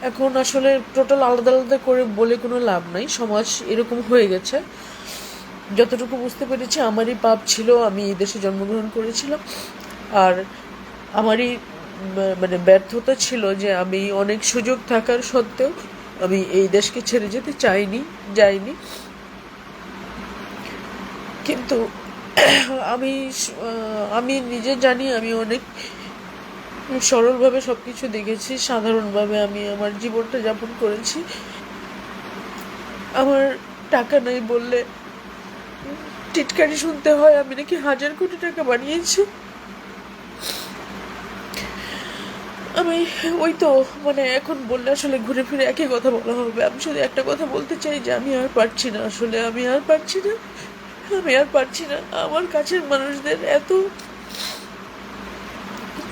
এখন আসলে টোটাল আলাদা আলাদা করে বলে কোনো লাভ নাই, সমাজ এরকম হয়ে গেছে। যতটুকু বুঝতে পেরেছি আমারই পাপ ছিল, আমি এই দেশে জন্মগ্রহণ করেছিলাম। আর আমারই মানে ব্যর্থতা ছিল যে আমি অনেক সুযোগ থাকার সত্ত্বেও আমি এই দেশকে ছেড়ে যেতে যাইনি। কিন্তু আমি আমি নিজে জানি আমি অনেক সরলভাবে সব কিছু দেখেছি, সাধারণভাবে আমি আমার জীবনটা যাপন করেছি। আমার টাকা নাই বললে টিটকারি শুনতে হয় আমি নাকি 1,000 কোটি টাকা বানিয়েছি। আমি ওই তো মানে এখন বললে আসলে ঘুরে ফিরে একই কথা বলা হবে। আমি শুধু একটা কথা বলতে চাই যে আমি আর পারছি না, আসলে আমি আর পারছি না, আমি আর পারছি না। আমার কাছের মানুষদের এত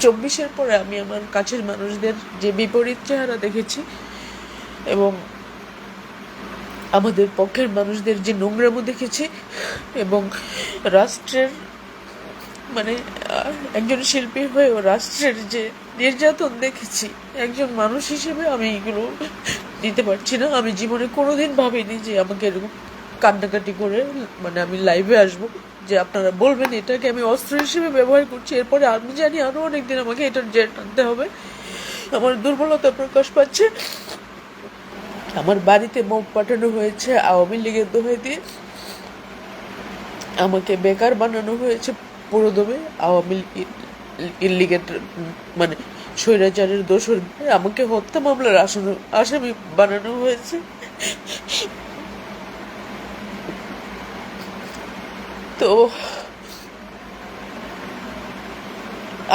24-এর পরে আমি আমার কাছের মানুষদের যে বিপরীত চেহারা দেখেছি, এবং আমাদের পক্ষের মানুষদের যে নোংরামো দেখেছি, এবং রাষ্ট্রের মানে একজন শিল্পী হয়েও রাষ্ট্রের যে নির্যাতন দেখেছি, একজন মানুষ হিসেবে আমি এগুলো দিতে পারছি না। আমি জীবনে কোনোদিন ভাবিনি যে আমাকে এরকম কান্নাকাটি করে মানে আমি লাইভে আসবো, যে আপনারা বলবেন এটাকে আমি অস্ত্র হিসেবে ব্যবহার করছি। এরপরে আমি জানি আরও অনেকদিন আমাকে এটার জের টানতে হবে। আমার দুর্বলতা প্রকাশ পাচ্ছে। আমার বাড়িতে মব পাঠানো হয়েছে আওয়ামী লীগের দোহাই দিয়ে, আমাকে বেকার বানানো হয়েছে পুরোদমে আওয়ামী লীগের মানে স্বৈরাচারের দোষর, আমাকে হত্যা মামলার আসামি বানানো হয়েছে। তো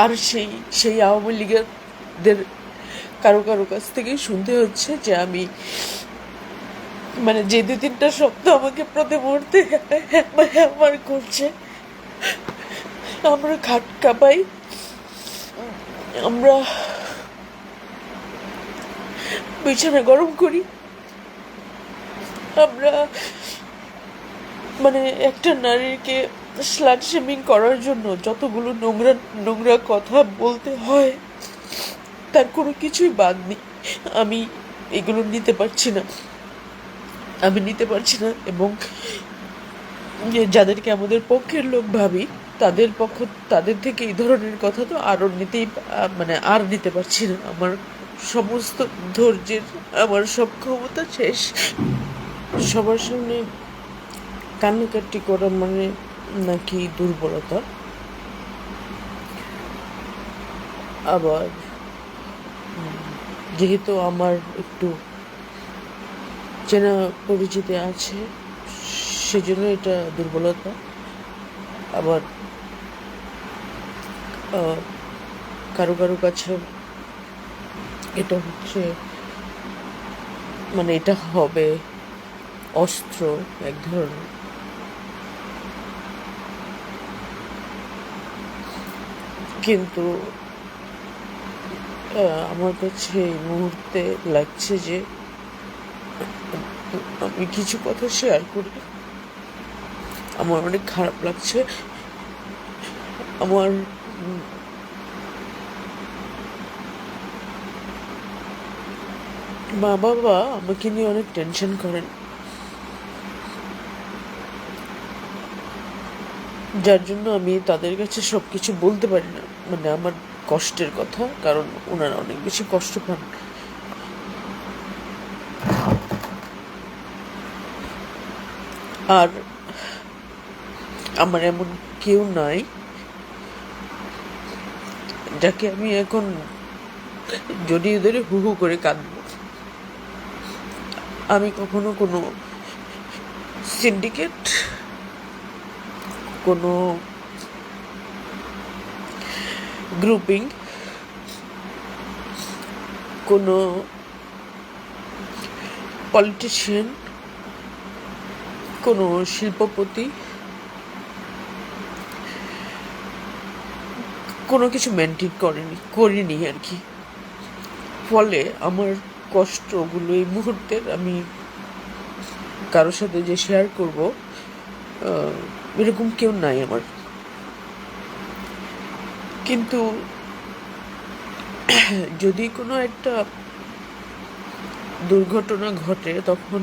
আর সেই আওয়ামী লীগের কারো কাছ থেকেই শুনতে হচ্ছে যে আমি মানে যে 2-3টা শব্দ আমাকে প্রতি মুহূর্তে আমার করছে। আমরা খাট কাঁপাই, আমরা বিছানা গরম করি, আমরা মানে একটা নারীকে স্লাট শেমিং করার জন্য যতগুলো নোংরা নোংরা কথা বলতে হয় তার কোনো কিছুই বাদ নেই। আমি এগুলো নিতে পারছি না, আমি নিতে পারছি না। এবং যাদেরকে আমাদের পক্ষের লোক ভাবি তাদের থেকে এই ধরনের কথা তো আরও মানে আর নিতে পারছি না। আমার সমস্ত ধৈর্যের, আমার সব ক্ষমতা শেষ। সবার সামনে কান্নাকাটি করা মানে নাকি দুর্বলতা। আবার যেহেতু আমার একটু চেনা পরিচিতি আছে সেজন্য এটা দুর্বলতা। আবার কারো কাছে এটা হচ্ছে মানে এটা হবে অস্ত্র এক ধরনের। কিন্তু আমার কাছে এই মুহূর্তে লাগছে যে আমি কিছু কথা শেয়ার করি। আমার অনেক খারাপ লাগছে। আমার মা বাবা আমাকে নিয়ে অনেক টেনশন করেন, যার জন্য আমি তাদের কাছে সব কিছু বলতে পারি না, মানে আমার কষ্টের কথা, কারণ ওনারা অনেক বেশি কষ্ট পান। আর আমার এমন কেউ নাই যাকে আমি এখন জড়িয়ে ধরে হু হু করে কাঁদব। আমি কখনো কোনো সিন্ডিকেট, কোনো গ্রুপিং, কোনো পলিটিশিয়ান, কোনো শিল্পপতি, কোনো কিছু মেনটেন করিনি আর কি। ফলে আমার কষ্টগুলো এই মুহূর্তের আমি কারোর সাথে যে শেয়ার করব এরকম কেউ নাই আমার। কিন্তু যদি কোনো একটা দুর্ঘটনা ঘটে, তখন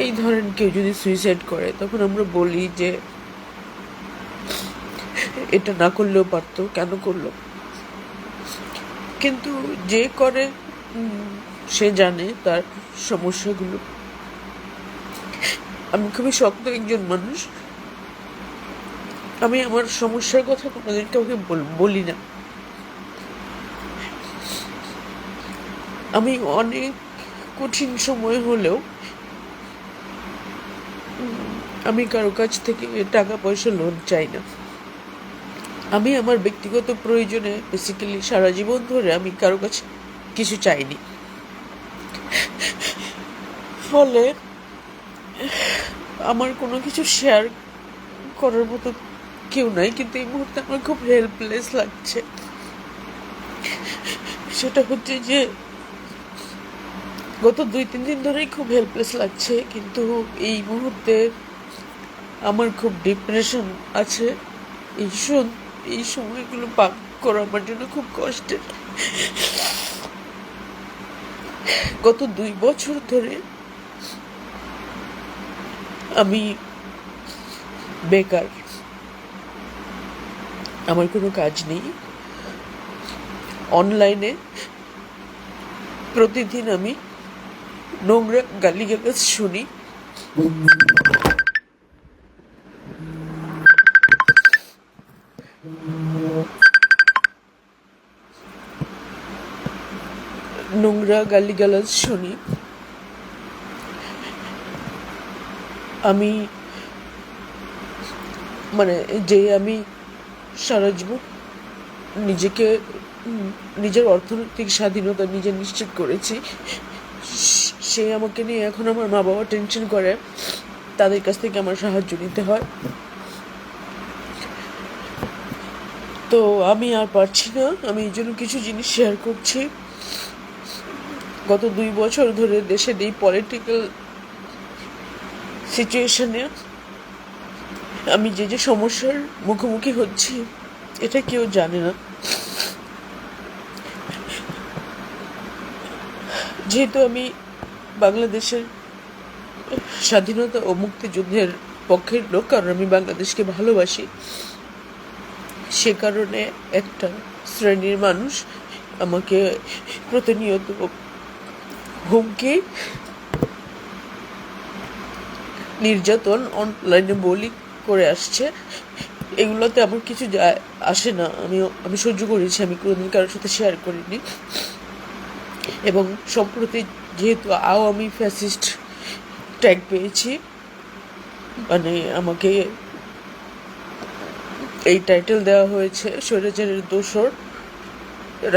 এই ধরেন কেউ যদি সুইসাইড করে, তখন আমরা বলি যে এটা না করলেও পারতো, কেন করলো? কিন্তু যে করে সে জানে তার সমস্যাগুলো। আমি খুবই শক্ত একজন মানুষ, আমি আমার সমস্যার কথা কোনোদিন কাউকে বলি না। আমি অনেক কঠিন সময় হলেও আমি কারো কাছ থেকে টাকা পয়সা লোন চাই না। আমি আমার ব্যক্তিগত প্রয়োজনে বেসিক্যালি সারা জীবন ধরে আমি কারো কাছে কিছু চাইনি। ফলে আমার কোনো কিছু শেয়ার করার মতো কেউ নাই, কিন্তু এই মুহূর্তে আমার খুব হেল্পলেস লাগছে। সেটা হচ্ছে যে গত 2-3 দিন ধরেই খুব হেল্পলেস লাগছে, কিন্তু এই মুহূর্তে আমার খুব ডিপ্রেশন আছে। এই সময়গুলো পার করা আমার জন্য খুব কষ্টের। গত 2 বছর ধরে আমি বেকার, আমার কোনো কাজ নেই। অনলাইনে প্রতিদিন আমি নোংরা গালিগালাজ শুনি। আমি আমি সারা জীবন নিজের অর্থনৈতিক স্বাধীনতা নিজে নিশ্চিত করেছি, সে আমাকে নিয়ে এখন আমার মা বাবা টেনশন করে, তাদের কাছ থেকে আমার সাহায্য নিতে হয়। তো আমি আর পারছি না, আমি এই জন্য কিছু জিনিস শেয়ার করছি। গত 2 বছর ধরে দেশের এই পলিটিক্যাল সিচুয়েশনে আমি যে সমস্যার মুখোমুখি হচ্ছি এটা কেউ জানে না। যেহেতু আমি বাংলাদেশের স্বাধীনতা ও মুক্তিযুদ্ধের পক্ষের লোক, কারণ আমি বাংলাদেশকে ভালোবাসি, সে কারণে একটা শ্রেণীর মানুষ আমাকে প্রতিনিয়ত হুমকি, নির্যাতন, অনলাইনে বলি করে আসছে। এগুলোতে আমার কিছু যায় আসে না, আমি সহ্য করেছি, আমি কোনোদিন কারোর সাথে শেয়ার করিনি। এবং সম্প্রতি যেহেতু আওয়ামী ফ্যাসিস্ট ট্যাগ পেয়েছি, মানে আমাকে এই টাইটেল দেওয়া হয়েছে স্বৈরাচারের দোসর,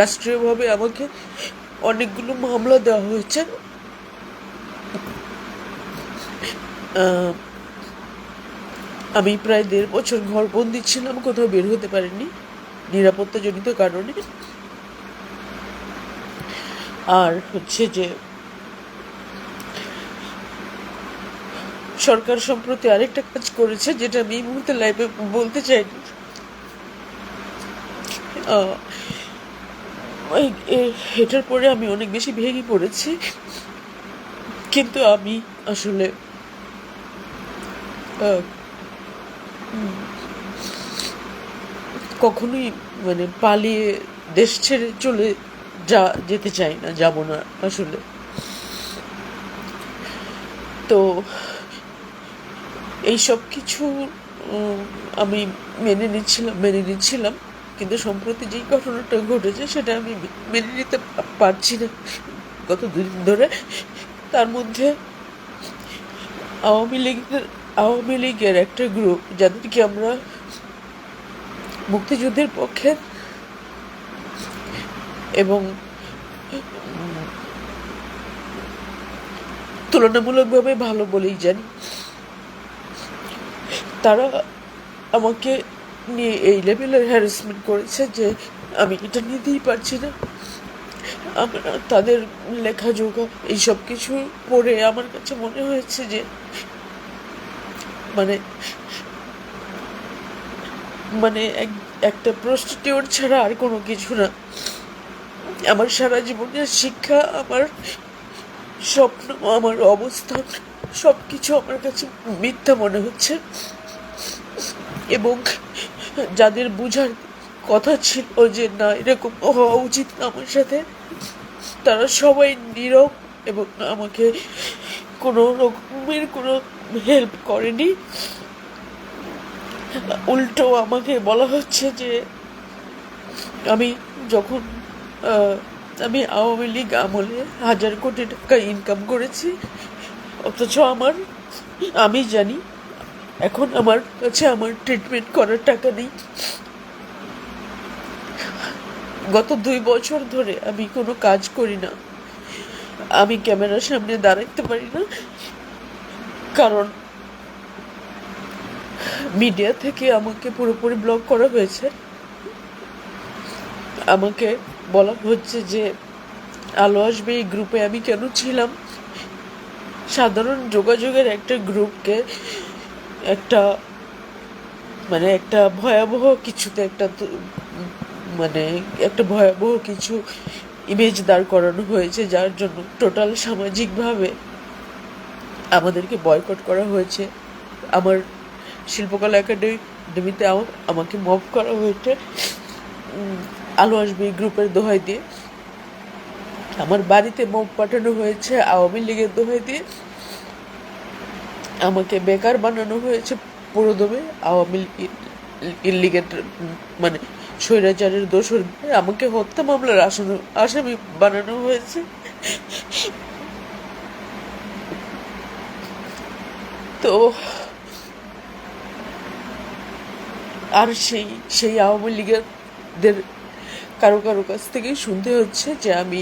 রাষ্ট্রীয়ভাবে আমাকে অনেকগুলো মামলা দেওয়া হয়েছে। আমি প্রায় 1.5 বছর ঘরবন্দি ছিলাম, কোথাও বের হতে পারিনি নিরাপত্তাজনিত কারণে। আর হচ্ছে যে সরকার সম্প্রতি আরেকটা কাজ করেছে, যেটা আমি এই মুহূর্তে লাইভে বলতে চাইনি। এটার পরে আমি অনেক বেশি ভেঙে পড়েছি, কিন্তু আমি আসলে কখনোই পালিয়ে দেশ ছেড়ে যেতে চাই না, যাব না আসলে। তো এইসব কিছু আমি মেনে নিচ্ছিলাম, কিন্তু সম্প্রতি যেই ঘটনাটা ঘটেছে সেটা আমি মেনে নিতে পারছি না গত 2 দিন ধরে। তার মধ্যে আওয়ামী লীগের একটা গ্রুপ, যাদেরকে আমরা মুক্তিযুদ্ধের পক্ষে এবং তুলনামূলকভাবে ভালো বলেই জানি, তারা আমাকে নিয়ে এই লেভেলের হ্যারাসমেন্ট করেছে যে আমি এটা নিতেই পারছি না। তাদের লেখাজোখা এইসব কিছু পড়ে আমার কাছে মনে হয়েছে যে একটা প্রস্টিটিউট ছাড়া আর কোনো কিছু না। আমার সারা জীবনের শিক্ষা, আমার স্বপ্ন, আমার অবস্থান, সব কিছু আমার কাছে মিথ্যা মনে হচ্ছে। এবং যাদের বুঝার কথা ছিল যে না এরকম হওয়া উচিত না আমার সাথে, তারা সবাই নীরব এবং আমাকে কোনো রকমের কোনো হেল্প করেনি। উল্টো আমাকে বলা হচ্ছে যে আমি যখন আমি আওয়ামী লীগ আমলে 1,000 কোটি টাকা ইনকাম করেছি, অথচ আমি জানি এখন আমার কাছে আমার ট্রিটমেন্ট করার টাকা নেই। গত 2 বছর ধরে আমি কোনো কাজ করি না, আমি ক্যামেরার সামনে দাঁড়াতে পারি না, কারণ মিডিয়া থেকে আমাকে পুরোপুরি ব্লক করা হয়েছে। আমাকে বলা হচ্ছে যে আলো আসবে এই গ্রুপে আমি কেন ছিলাম। সাধারণ যোগাযোগের একটা গ্রুপকে একটা একটা ভয়াবহ কিছুতে একটা ভয়াবহ কিছু ইমেজ দাঁড় করানো হয়েছে, যার জন্য টোটাল সামাজিকভাবে আমাদেরকে বয়কট করা হয়েছে। আমার শিল্পকলা একাডেমিতে আমাকে মব করা হয়েছে আলো আসবে এই গ্রুপের দোহাই দিয়ে। আমার বাড়িতে মব পাঠানো হয়েছে আওয়ামী লীগের দোহাই দিয়ে। আমাকে বেকার বানানো হয়েছে পুরোদমে আওয়ামী লীগের স্বৈরাচারের দোষর। আমাকে হত্যা মামলার আসামি বানানো হয়েছে। তো আর সেই আওয়ামী লীগের কারো কাছ থেকেই শুনতে হচ্ছে যে আমি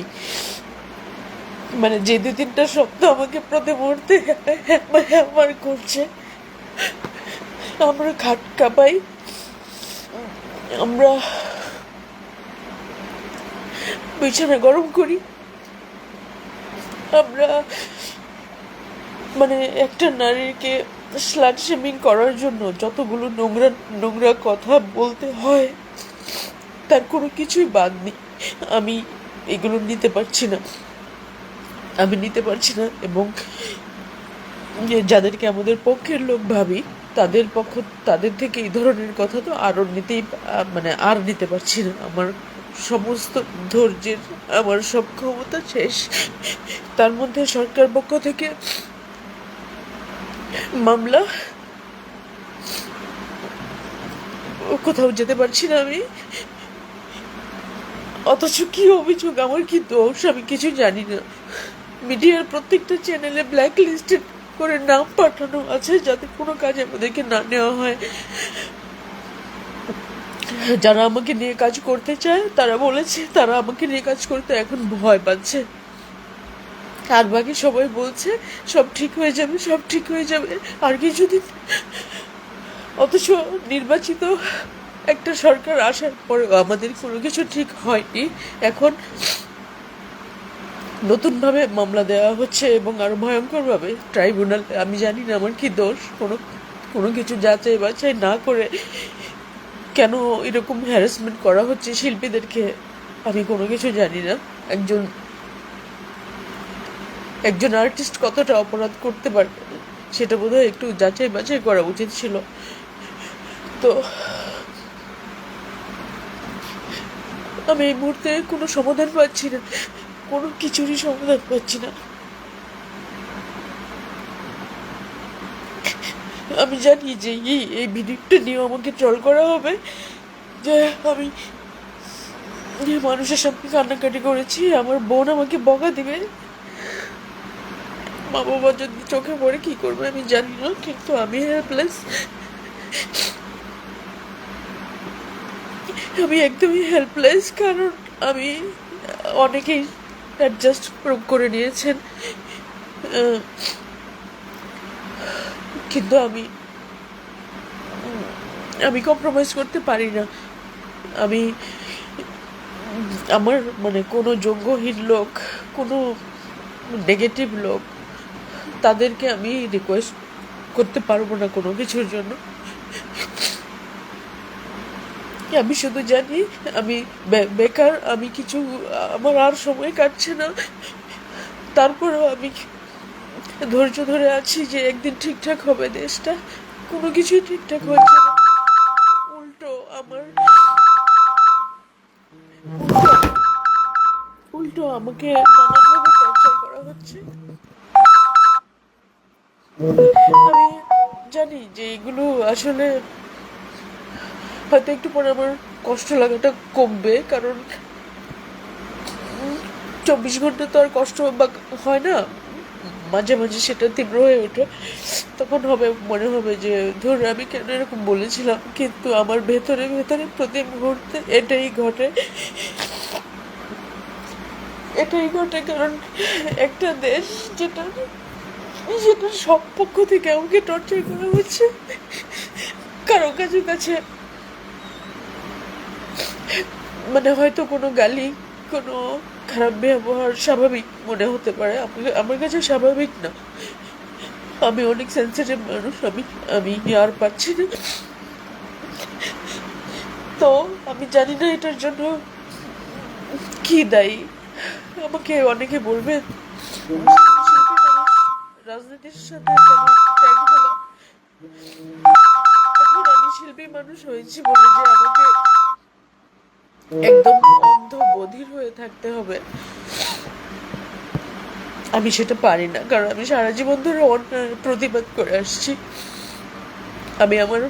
যে 2-3টা শব্দ আমাকে প্রতি মুহূর্তে হ্যামার করছে। আমরা খাট কাঁপাই, আমরা বিছানা গরম করি, আমরা একটা নারীকে স্লাট শেমিং করার জন্য যতগুলো নোংরা কথা বলতে হয় তার কোনো কিছুই বাদ নেই। আমি এগুলো নিতে পারছি না, এবং যাদেরকে আমাদের পক্ষের লোক ভাবি তাদের থেকে এই ধরনের কথা তো আর নিতে পারছি না। আমার সমস্ত ধৈর্যের, আমার সব ক্ষমতা শেষ। তার মধ্যে সরকার পক্ষ থেকে মামলা, কোথাও যেতে পারছি না আমি। অথচ কি অভিযোগ, আমার কি দোষ, আমি কিছু জানি না। মিডিয়ার প্রত্যেকটা চ্যানেলে ব্ল্যাক লিস্টেড করে নাম পাঠানো আছে যাতে কোনো কাজে আমাদেরকে না নেওয়া হয়। যারা আমাকে নিয়ে কাজ করতে চায় তারা বলেছে তারা আমাকে নিয়ে কাজ করতে এখন ভয় পাচ্ছে, আর বাকি সবাই বলছে সব ঠিক হয়ে যাবে আর কিছুদিন। অথচ নির্বাচিত একটা সরকার আসার পরেও আমাদের কোনো কিছু ঠিক হয়নি। এখন নতুনভাবে মামলা দেওয়া হচ্ছে এবং আরো ভয়ঙ্করভাবে ট্রাইব্যুনাল। আমি জানি না আমার কি দোষ, কোনো কিছু যাচাই বাছাই না করে কেন এরকম হ্যারাসমেন্ট করা হচ্ছে শিল্পীদেরকে, আমি কোনো কিছু জানি না। একজন আর্টিস্ট কতটা অপরাধ করতে পারে সেটা বোধহয় একটু যাচাই বাছাই করা উচিত ছিল। তো আমি এই মুহূর্তে কোনো সমাধান পাচ্ছি না, কোনো কিছুরই সমাধান পাচ্ছি না। আমি জানি যে এই ভিডিওটা নিয়ে আমাকে ট্রল করা হবে, যে আমি মানুষের সামনে কান্নাকাটি করেছি, আমার বোন আমাকে বকা দিবে, মা বাবা যদি চোখে পড়ে কি করবে আমি জানি না, কিন্তু আমি হেল্পলেস। আমি একদমই হেল্পলেস, কারণ আমি অনেকেই অ্যাডজাস্ট করে নিয়েছেন, কিন্তু আমি কম্প্রোমাইজ করতে পারি না। আমার কোনো যোগ্যহীন লোক, কোনো নেগেটিভ লোক, তাদেরকে আমি রিকোয়েস্ট করতে পারবো না কোনো কিছুর জন্য। আমি শুধু জানি আমি বেকার, আমি কিছু, আমার আর সময় কাটছে না। তারপরেও আমি ধৈর্য ধরে আছি যে একদিন ঠিকঠাক হবে দেশটা। কোনো কিছুই ঠিকঠাক হচ্ছে না। উল্টো আমার উল্টো আমাকে নানানভাবে টর্চার করা হচ্ছে। আমি জানি যে এগুলো আসলে হয়তো একটু পরে আমার কষ্ট লাগাটা কমবে, কারণ 24 ঘন্টা তো আর কষ্ট বা হয় না, মাঝে মাঝে সেটা তীব্র হয়ে ওঠে। তখন মনে হবে যে ধর আমি কেন এরকম বলেছিলাম। কিন্তু আমার ভেতরে ভেতরে প্রতি মুহূর্তে এটাই ঘটে কারণ একটা দেশ যেটা যেটা সব পক্ষ থেকে আমাকে টর্চার করা হচ্ছে। কারো কাছে মানে হয়তো কোনো গালি, কোনো খারাপ ব্যবহার স্বাভাবিক মনে হতে পারে, আমার কাছে স্বাভাবিক না। আমি অনেক সেন্সিটিভ মানুষ, আমি আমি আর পাচ্ছি না। তো আমি জানি না এটার জন্য কি দায়ী। আমাকে অনেকে বলবে রাজনীতির সাথে কেন ত্যাগ হলো। এখন আমি শিল্পী মানুষ হয়েছি বলে যে আমাকে একদম অন্ধ বধির হয়ে থাকতে হবে, আমি সেটা পারি না। কারণ আমি সারা জীবন ধরে অন্যায়ের প্রতিবাদ করে আসছি। আমি আমার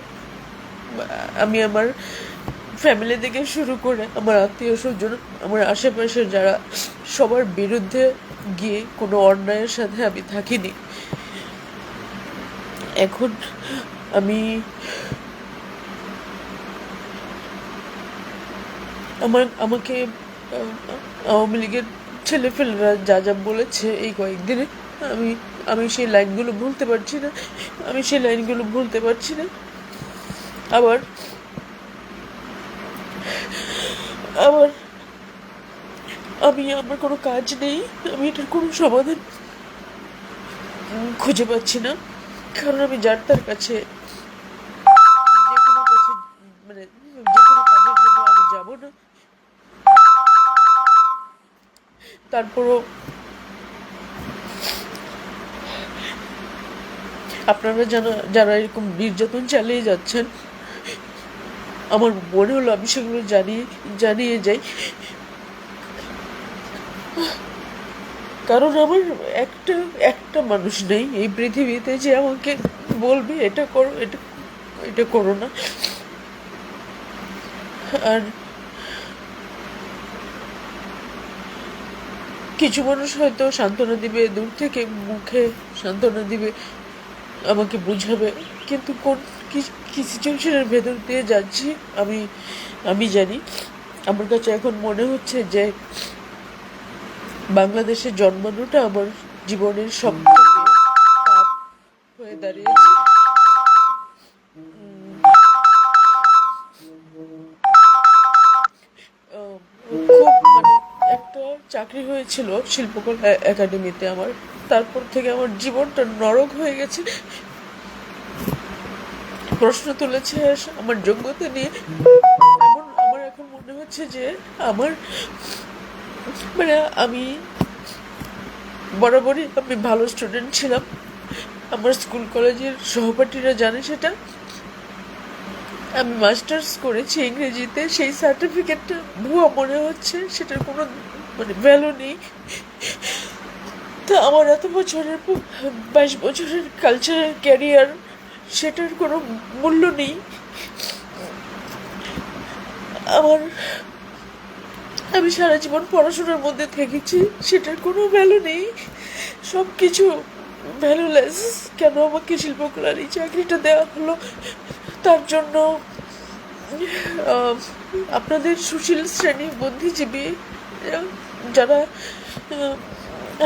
আমি আমার ফ্যামিলি থেকে শুরু করে আমার আত্মীয় স্বজন, আমার আশেপাশে যারা, সবার বিরুদ্ধে গিয়ে কোনো অন্যায়ের সাথে আমি থাকিনি। এখন আমি আমাকে আওয়ামী লীগের ছেলেফেলেরা যা যা বলেছে এই কয়েকদিনে, আমি আমি সেই লাইনগুলো ভুলতে পারছি না। আবার আবার আমার কোনো কাজ নেই, আমি এটার কোনো সমাধান খুঁজে পাচ্ছি না। কারণ আমি যার তার কাছে যে কোনো কাছে মানে যে কোনো কাজের জন্য আমি যাব না। তারপরও আপনারা যারা এরকম নির্যাতন চালিয়ে যাচ্ছেন, আমার মনে হলো আমি সেগুলো জানিয়ে যাই। কারণ আমার একটা মানুষ নেই এই পৃথিবীতে যে আমাকে বলবে এটা করো, এটা করো না। আর কিছু মানুষ হয়তো সান্ত্বনা দিবে, দূর থেকে মুখে সান্ত্বনা দিবে, আমাকে বুঝাবে, কিন্তু কি সিচুয়েশনের ভেতর দিয়ে যাচ্ছি আমি জানি। আমার কাছে এখন মনে হচ্ছে যে বাংলাদেশে জন্মানোটা আমার জীবনের সব থেকে পাপ হয়ে দাঁড়িয়েছে। খুব মানে একটা চাকরি হয়েছিল শিল্পকলা একাডেমিতে আমার, তারপর থেকে আমার জীবনটা নরক হয়ে গেছে। প্রশ্ন তুলেছে আমার যোগ্যতা নিয়ে। আমার এখন মনে হচ্ছে যে আমার মানে আমি বরাবরই আমি ভালো স্টুডেন্ট ছিলাম, আমার স্কুল কলেজের সহপাঠীরা জানে সেটা। আমি মাস্টার্স করেছি ইংরেজিতে, সেই সার্টিফিকেটটা ভুয়া মনে হচ্ছে, সেটার কোনো মানে ভ্যালু নেই। তা আমার এত বছরের 22 বছরের কালচারাল ক্যারিয়ার, সেটার কোনো মূল্য নেই। আমি সারা জীবন পড়াশোনার মধ্যে থেকেছি, সেটার কোনো ভ্যালু নেই, সব কিছু ভ্যালুলেস। কেন আমাকে শিল্পকলার এই চাকরিটা দেওয়া হলো? তার জন্য আপনাদের সুশীল শ্রেণী বুদ্ধিজীবী যারা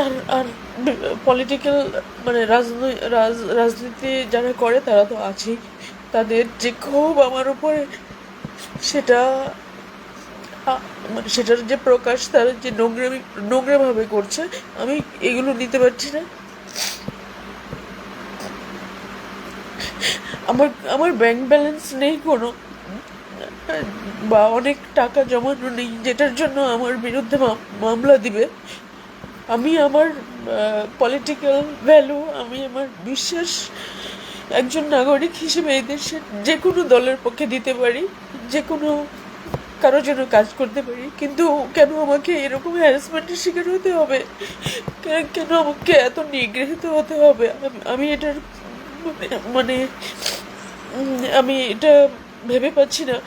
আর আর পলিটিক্যাল মানে রাজনীতি যারা করে তারা তো আছেই, তাদের যে ক্ষোভ আমার উপরে, সেটা মানে সেটার যে প্রকাশ, তারা যে নোংরাভাবে করছে, আমি এগুলো নিতে পারছি না। আমার ব্যাংক ব্যালেন্স নেই কোনো, বা অনেক টাকা জমানো নেই যেটার জন্য আমার বিরুদ্ধে মামলা দিবে। আমি আমার পলিটিক্যাল ভ্যালু, আমি আমার বিশ্বাস একজন নাগরিক হিসেবে এই দেশের যে কোনো দলের পক্ষে দিতে পারি, যে কোনো কারোর জন্য কাজ করতে পারি, কিন্তু কেন আমাকে এরকম হ্যারাসমেন্টের শিকার হতে হবে? কেন আমাকে এত নিগৃহীত হতে হবে? আমি এটার মানে আমি এটা ভেবে পাচ্ছি না।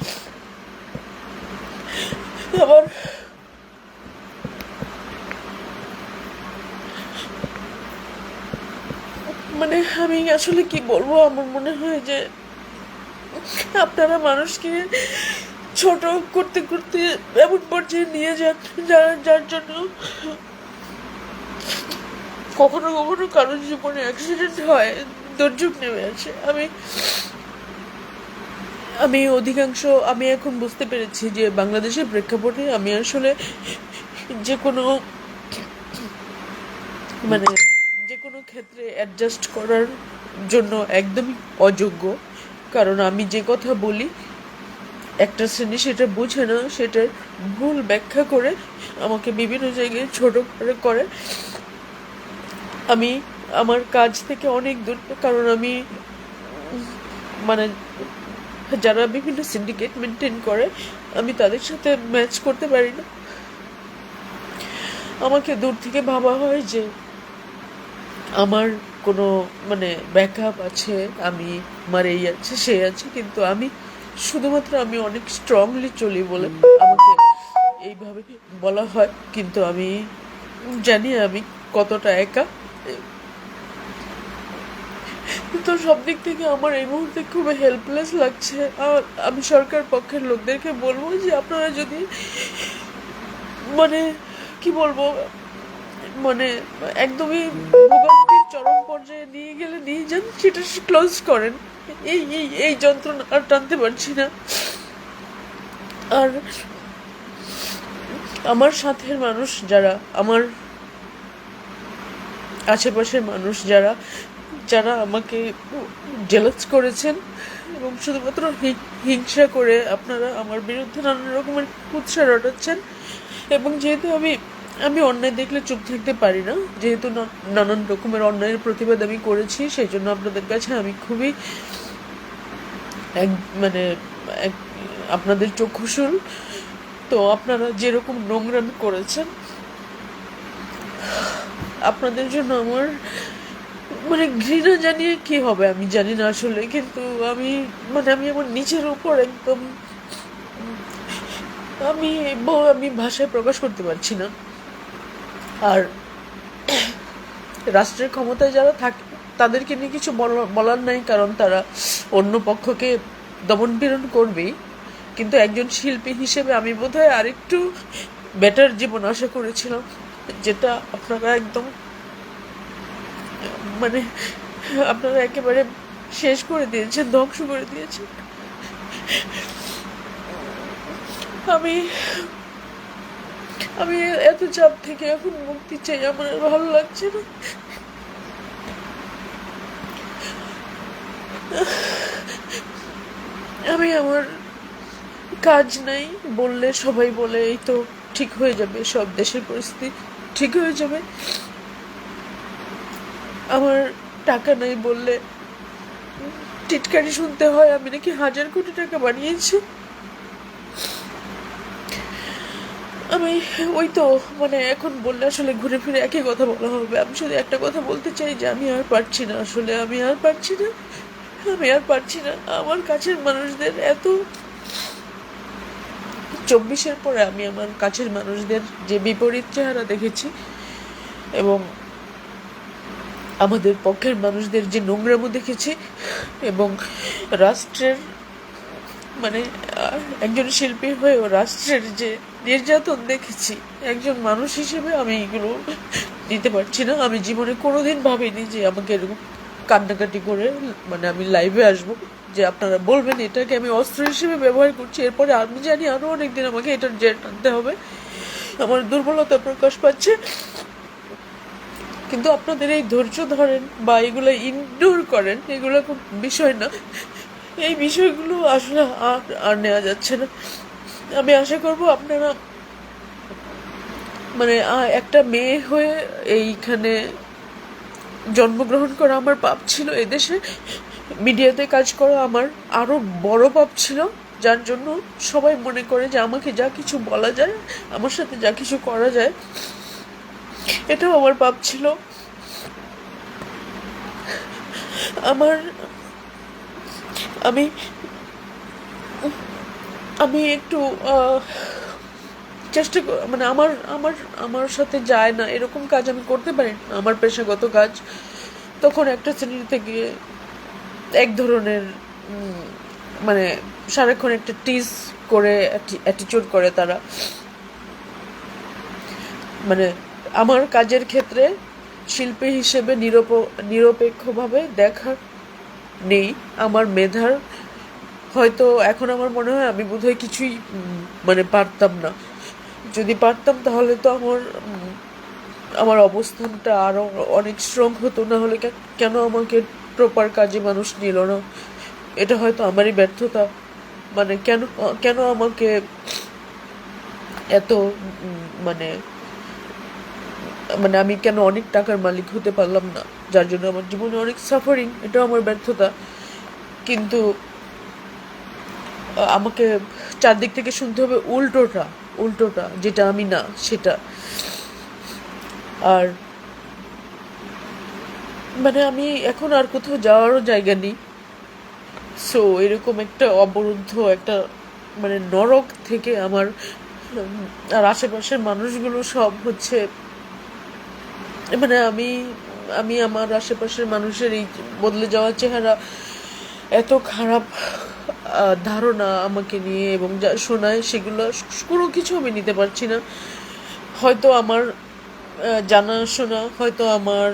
আবার আমি আসলে কি বলবো, আমার মনে হয় যে আপনারা মানুষকে ছোট করতে করতে এমন পর্যায়ে নিয়ে যান যার জন্য কখনো কখনো কারোর জীবনে অ্যাক্সিডেন্ট হয়, দুর্যোগ নেমে আসে। আমি আমি এখন বুঝতে পেরেছি যে বাংলাদেশের প্রেক্ষাপটে আমি আসলে যে কোনো যে কোনো ক্ষেত্রে অ্যাডজাস্ট করার জন্য একদমই অযোগ্য। কারণ আমি যে কথা বলি একটা শ্রেণী সেটা বোঝে না, সেটার ভুল ব্যাখ্যা করে আমাকে বিভিন্ন জায়গায় ছোট করে। আমি আমার কাজ থেকে অনেক দূর, কারণ আমি যারা বিভিন্ন সিন্ডিকেট মেনটেন করে আমি তাদের সাথে ম্যাচ করতে পারি না। আমাকে দূর থেকে ভাবা হয় যে আমার কোনো ব্যাকআপ আছে, আমার এই আছে সে আছে, কিন্তু আমি শুধুমাত্র আমি অনেক স্ট্রংলি চলি বলে আমাকে এইভাবে বলা হয়, কিন্তু আমি জানি আমি কতটা একা। তো সব দিক থেকে আমার এই মুহূর্তে খুব হেল্পলেস লাগছে। আমি সরকার পক্ষের লোকদেরকে বলবো যে আপনারা যদি কি বলবো একদমই ভোগান্তির চরম পর্যায়ে নিয়ে যান, সেটা ক্লোজ করেন। এই যন্ত্রণা আর টানতে পারছি না। আর আমার সাথের মানুষ যারা, আমার আশেপাশের মানুষ যারা আমাকে জেলাস করেছেন এবং শুধুমাত্র হিংসা করে আপনারা আমার বিরুদ্ধে নানান রকমের কুৎসা রটাচ্ছেন, এবং যেহেতু আমি অন্যায় দেখলে চুপ থাকতে পারি না, যেহেতু নানান রকমের অন্যায়ের প্রতিবাদ আমি করেছি, সেই জন্য আপনাদের কাছে আমি খুবই আপনাদের চক্ষুশূল। তো আপনারা যেরকম নোংরামি করেছেন, আপনাদের জন্য আমার ঘৃণা জানিয়ে কি হবে আমি জানি না আসলে, কিন্তু আমি আমার নিজের উপর একদম আমি ভাষায় প্রকাশ করতে পারছি না। আর রাষ্ট্রের ক্ষমতায় যারা থাকে তাদেরকে নিয়ে কিছু বলার নাই, কারণ তারা অন্য পক্ষকে দমন পীড়ন করবেই। কিন্তু একজন শিল্পী হিসেবে আমি বোধহয় আরেকটু বেটার জীবন আশা করেছিলাম, যেটা আপনারা একদম আপনারা একেবারে শেষ করে দিয়েছেন, ধ্বংস করে দিয়েছেন। আমি এত চাপ থেকে এখন মুক্তি চাই, আমার ভালো লাগছে না। আমার কাজ নাই বললে সবাই বলে এই তো ঠিক হয়ে যাবে, সব দেশের পরিস্থিতি ঠিক হয়ে যাবে। আমার টাকা নাই বললে টিটকারি শুনতে হয় আমি নাকি 1000 কোটি টাকা বানিয়েছি। আমি ওই তো এখন বললে আসলে ঘুরে ফিরে একই কথা বলা হবে। আমি শুধু একটা কথা বলতে চাই যে আমি আর পারছি না, আসলে আমি আর পারছি না। আমার কাছের মানুষদের এত 24-এর পরে আমি আমার কাছের মানুষদের যে বিপরীত চেহারা দেখেছি, এবং আমাদের পক্ষের মানুষদের যে নোংরামো দেখেছি, এবং রাষ্ট্রের একজন শিল্পী হয়েও রাষ্ট্রের যে নির্যাতন দেখেছি, একজন মানুষ হিসেবে আমি এগুলো দিতে পারছি না। আমি জীবনে কোনোদিন ভাবিনি যে আমাকে এরকম কান্নাকাটি করে আমি লাইভে আসবো, যে আপনারা বলবেন এটাকে আমি অস্ত্র হিসেবে ব্যবহার করছি। এরপরে আমি জানি আরো অনেকদিন আমাকে এটার জের টানতে হবে, আমার দুর্বলতা প্রকাশ পাচ্ছে। কিন্তু আপনাদের এই ধৈর্য ধরেন বা এগুলো ইগনোর করেন, এগুলো খুব বিষয় না। এই বিষয়গুলো আসলে আর আর নেওয়া যাচ্ছে না। আমি আশা করব আপনারা মানে একটা মেয়ে হয়ে এইখানে জন্মগ্রহণ করা আমার পাপ ছিল, এদেশে মিডিয়াতে কাজ করা আমার আরো বড় পাপ ছিল, যার জন্য সবাই মনে করে যে আমাকে যা কিছু বলা যায়, আমার সাথে যা কিছু করা যায়, এটাও আমার পাপ ছিল। আমার আমি আমি একটু চেষ্টা মানে আমার আমার আমার সাথে যায় না এরকম কাজ আমি করতে পারি না, আমার পেশাগত কাজ। তখন একটা শ্রেণীতে গিয়ে এক ধরনের মানে সারাক্ষণ একটা টিজ করে অ্যাটিটিউড করে তারা। মানে আমার কাজের ক্ষেত্রে শিল্পী হিসেবে নিরপেক্ষভাবে দেখার নেই। আমার মেধার হয়তো এখন আমার মনে হয় আমি বোধহয় কিছুই মানে পারতাম না। যদি পারতাম তাহলে তো আমার অবস্থানটা আরো অনেক স্ট্রং হতো। না হলে কেন আমাকে প্রপার কাজে মানুষ নিল না? এটা হয়তো আমারই ব্যর্থতা। মানে কেন কেন আমাকে এত মানে মানে আমি কেন অনেক টাকার মালিক হতে পারলাম না, যার জন্য আমার জীবনে অনেক সাফারিং, এটাও আমার ব্যর্থতা। কিন্তু আমাকে চারদিক থেকে শুনতে হবে উল্টোটা, উল্টোটা যেটা আমি না সেটা। আর মানে আমি এখন আর কোথাও যাওয়ারও জায়গা নেই। সো এরকম একটা অবরুদ্ধ একটা মানে নরক থেকে আমার আর আশেপাশের মানুষগুলো সব হচ্ছে মানে আমি আমি আমার আশেপাশের মানুষের এই বদলে যাওয়া চেহারা, এত খারাপ ধারণা আমাকে নিয়ে এবং যা শোনায় সেগুলো কোনো কিছু আমি নিতে পারছি না। হয়তো আমার জানাশোনা, হয়তো আমার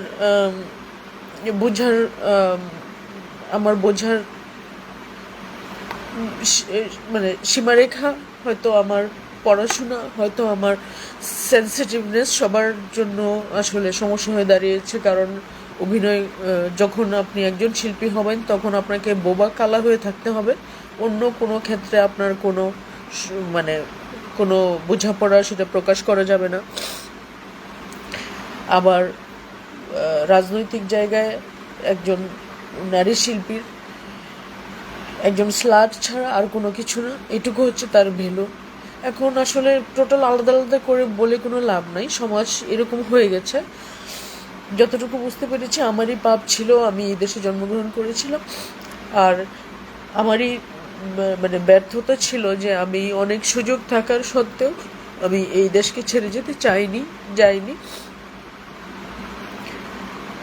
বোঝার আমার বোঝার মানে সীমারেখা, হয়তো আমার পড়াশোনা, হয়তো আমার সেন্সিটিভনেস সবার জন্য আসলে সমস্যা হয়ে দাঁড়িয়েছে। কারণ অভিনয় যখন আপনি একজন শিল্পী হবেন তখন আপনাকে বোবা কালা হয়ে থাকতে হবে। অন্য কোনো ক্ষেত্রে আপনার কোনো মানে কোনো বোঝাপড়া সেটা প্রকাশ করা যাবে না। আবার রাজনৈতিক জায়গায় একজন নারী শিল্পীর একজন স্লাট ছাড়া আর কোনো কিছু না, এটুকু হচ্ছে তার ভ্যালু। এখন আসলে টোটাল আলাদা আলাদা করে বলে কোনো লাভ নাই, সমাজ এরকম হয়ে গেছে। যতটুকু বুঝতে পেরেছি আমারই পাপ ছিল, আমি এই দেশে জন্মগ্রহণ করেছিলাম। আর আমারই মানে ব্যর্থতা ছিল যে আমি অনেক সুযোগ থাকার সত্ত্বেও আমি এই দেশকে ছেড়ে যেতে যাইনি।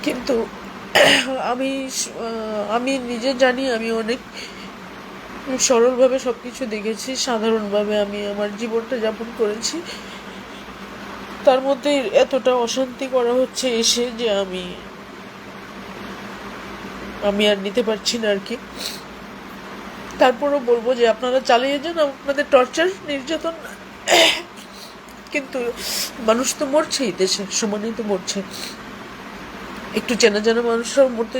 কিন্তু আমি আমি নিজে জানি আমি অনেক সরলভাবে সবকিছু দেখেছি, সাধারণভাবে আমি আমার জীবনটা যাপন করেছি। তার মধ্যে এতটা অশান্তি করা হচ্ছে এসে যে আমি আর নিতে পারছি না আর কি। তারপরও বলবো যে আপনারা চালিয়ে যান আপনাদের টর্চার নির্যাতন, কিন্তু মানুষ তো মরছেই, দেশে সমানেই তো মরছে। একটু চেনা জানা মানুষরাও মরতে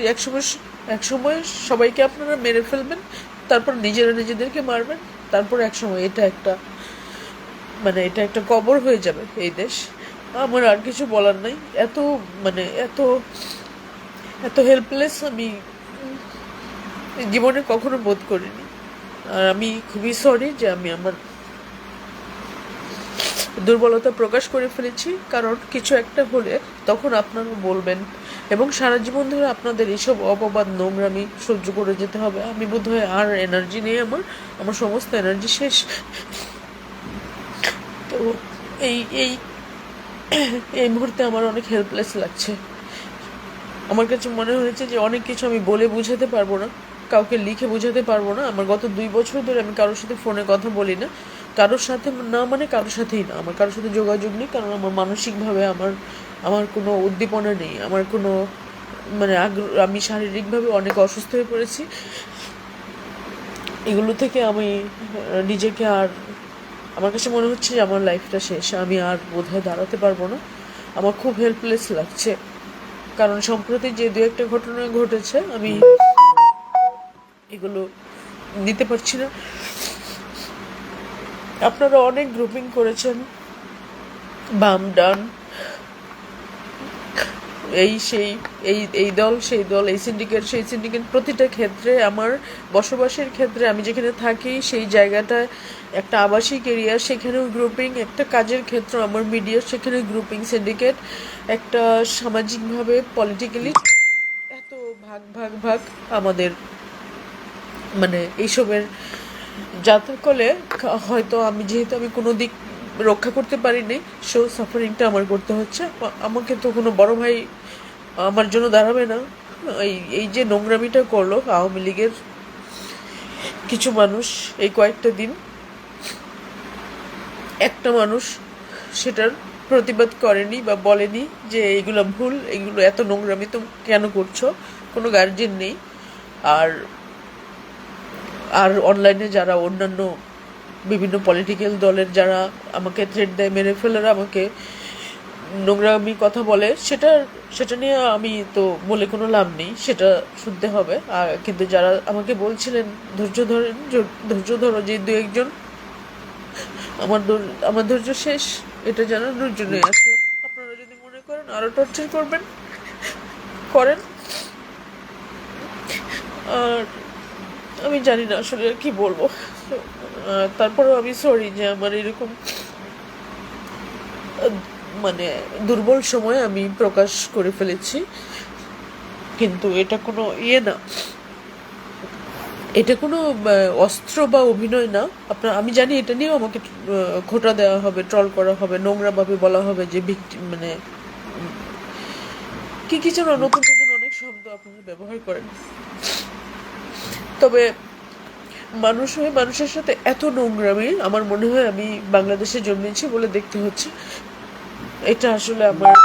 একসময় সবাইকে আপনারা মেরে ফেলবেন, তারপর নিজেরা নিজেদেরকে মারবেন, তারপর একসময় এটা একটা কবর হয়ে যাবে এই দেশ। আমার আর কিছু বলার নাই। এত মানে এত এত হেল্পলেস আমি জীবনে কখনো বোধ করিনি। আর আমি খুবই সরি যে আমি আমার দুর্বলতা প্রকাশ করে ফেলেছি। কারণ কিছু একটা হলে তখন আপনারা বলবেন এবং সারা জীবন ধরে আপনাদের এইসব অপবাদ নোংরামি সহ্য করে যেতে হবে। আমি বোধহয় আর এনার্জি নেই, আমার সমস্ত এনার্জি শেষ। তো এই এই এই মুহূর্তে আমার অনেক হেল্পলেস লাগছে। আমার কাছে মনে হয়েছে যে অনেক কিছু আমি বলে বুঝাতে পারবো না, কাউকে লিখে বুঝাতে পারবো না। আমার গত 2 বছর ধরে আমি কারোর সাথে ফোনে কথা বলি না, কারোর সাথে না, মানে কারোর সাথেই না, আমার কারোর সাথে যোগাযোগ নেই। কারণ আমার মানসিকভাবে আমার কোনো উদ্দীপনা নেই, আমার কোনো মানে আমি শারীরিকভাবে অনেক অসুস্থ হয়ে পড়েছি। এগুলো থেকে আমি নিজেকে আর আমার কাছে মনে হচ্ছে যে আমার লাইফটা শেষ, আমি আর বোধহয় দাঁড়াতে পারবো না। আমার খুব হেল্পলেস লাগছে। কারণ সম্প্রতি যে 2-1টা ঘটনা ঘটেছে আমি এগুলো নিতে পারছি না। আপনারা অনেক গ্রুপিং করেছেন, বাম ডান, এই সেই, এই দল সেই দল, এই সিন্ডিকেট সেই সিন্ডিকেট, প্রতিটা ক্ষেত্রে আমার বসবাসের ক্ষেত্রে আমি যেখানে থাকি সেই জায়গাটায় একটা আবাসিক এরিয়া, সেখানেও গ্রুপিং, একটা কাজের ক্ষেত্র আমার মিডিয়া, সেখানে গ্রুপিং, সিন্ডিকেট, একটা সামাজিকভাবে পলিটিক্যালি এত ভাগ ভাগ ভাগ আমাদের, মানে এইসবের যাতে হয়তো আমি যেহেতু আমি কোনো দিক রক্ষা করতে পারিনি, সো সাফারিংটা আমার করতে হচ্ছে। আমাকে তো কোনো বড় ভাই আমার জন্য দাঁড়াবে না। এই এই যে নোংরামিটা করলো আওয়ামী লীগের কিছু মানুষ এই কয়েকটা দিন, একটা মানুষ সেটার প্রতিবাদ করেনি বা বলেনি যে এইগুলো ভুল, এইগুলো এত নোংরামি তো কেন করছো, কোনো গার্জেন নেই। আর আর অনলাইনে যারা অন্যান্য বিভিন্ন পলিটিক্যাল দলের যারা আমাকে থ্রেট দেয়, মেরে ফেলার, আমাকে নোংরামি কথা বলে, সেটা নিয়ে আমি তো বলে কোনো লাভ নেই, সেটা শুনতে হবে। আর কিন্তু যারা আমাকে বলছিলেন ধৈর্য ধরেন, ধৈর্য ধরো, যে দু একজন, আমার ধৈর্য শেষ, এটা জানানোর জন্যই আসলাম। আপনারা যদি মনে করেন আরো টর্চার করবেন, করেন। আর আমি জানি না আসলে কি বলবো। তারপরেও আমি সরি যে আমার এরকম মানে দুর্বল সময় আমি প্রকাশ করে ফেলেছি, কিন্তু এটা কোনো না, এটা কোনো অস্ত্র বা অভিনয় না। আমি জানি এটা নিয়েও আমাকে খোঁটা দেওয়া হবে, ট্রল করা হবে, নোংরাভাবে বলা হবে যে মানে কি যেন নতুন নতুন অনেক শব্দ আপনারা ব্যবহার করেন। তবে মানুষ হয়ে মানুষের সাথে এত নোংরামি, আমার মনে হয় আমি বাংলাদেশে জন্মেছি বলে দেখতে হচ্ছে। এটা আসলে আমার